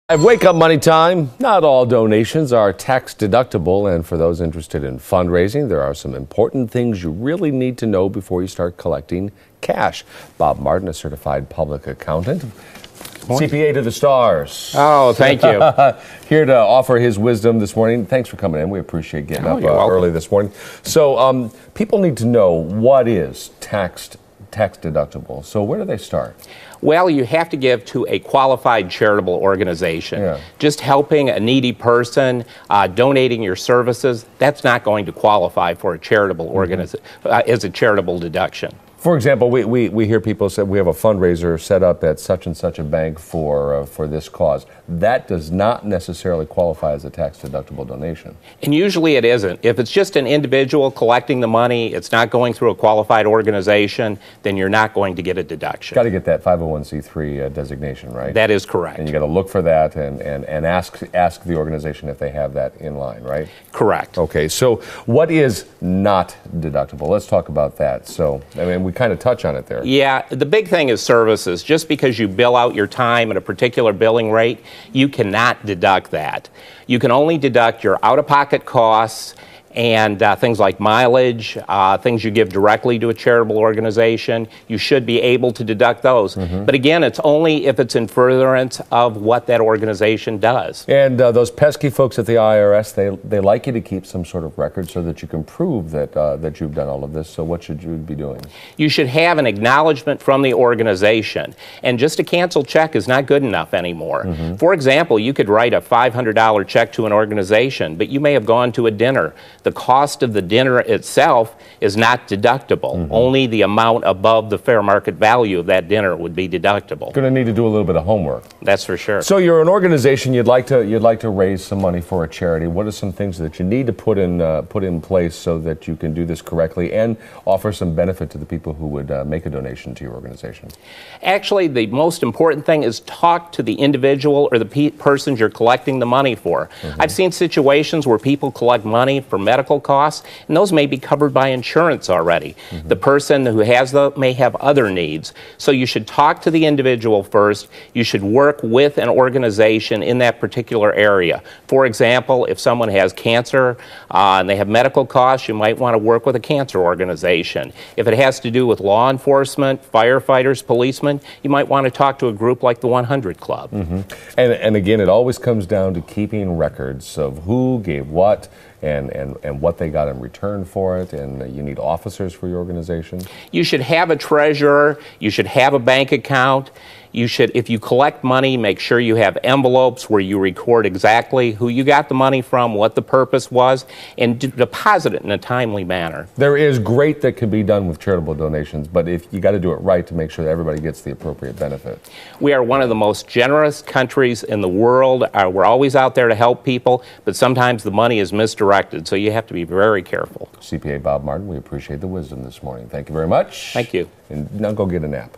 Wake up money time. Not all donations are tax deductible, and for those interested in fundraising, there are some important things you really need to know before you start collecting cash. Bob Martin, a certified public accountant, CPA to the stars. Oh, thank you. Here to offer his wisdom this morning. Thanks for coming in. We appreciate getting up early this morning. So people need to know what is tax deductible. So where do they start? Well, you have to give to a qualified charitable organization. Yeah. Just helping a needy person, donating your services, that's not going to qualify for a charitable as a charitable deduction. For example, we hear people say we have a fundraiser set up at such and such a bank for this cause. That does not necessarily qualify as a tax-deductible donation. And usually it isn't. If it's just an individual collecting the money, it's not going through a qualified organization, then you're not going to get a deduction. Got to get that 501c3 designation, right? That is correct. And you got to look for that and ask the organization if they have that in line, right? Correct. Okay, so what is not deductible? Let's talk about that. So, I mean, we kind of touch on it there. Yeah, the big thing is services. Just because you bill out your time at a particular billing rate, you cannot deduct that. You can only deduct your out-of-pocket costs and things like mileage, things you give directly to a charitable organization. You should be able to deduct those. But again, it's only if it's in furtherance of what that organization does. And those pesky folks at the IRS, they like you to keep some sort of record so that you can prove that, that you've done all of this. So what should you be doing? You should have an acknowledgement from the organization. And just a canceled check is not good enough anymore. For example, you could write a $500 check to an organization, but you may have gone to a dinner. The cost of the dinner itself is not deductible. Only the amount above the fair market value of that dinner would be deductible. Going to need to do a little bit of homework. That's for sure. So you're an organization, you'd like to raise some money for a charity. What are some things that you need to put in place so that you can do this correctly and offer some benefit to the people who would make a donation to your organization? Actually, the most important thing is talk to the individual or the persons you're collecting the money for. I've seen situations where people collect money for medical costs, and those may be covered by insurance already. The person who has them may have other needs. So you should talk to the individual first. You should work with an organization in that particular area. For example, if someone has cancer and they have medical costs, you might want to work with a cancer organization. If it has to do with law enforcement, firefighters, policemen, you might want to talk to a group like the 100 Club. And again, it always comes down to keeping records of who gave what and what they got in return for it, and you need officers for your organization. You should have a treasurer, you should have a bank account. You should, if you collect money, make sure you have envelopes where you record exactly who you got the money from, what the purpose was, and deposit it in a timely manner. There is great that can be done with charitable donations, but if you got to do it right to make sure that everybody gets the appropriate benefit. We are one of the most generous countries in the world. We're always out there to help people, but sometimes the money is misdirected, so you have to be very careful. CPA Bob Martin, we appreciate the wisdom this morning. Thank you very much. Thank you. And now go get a nap.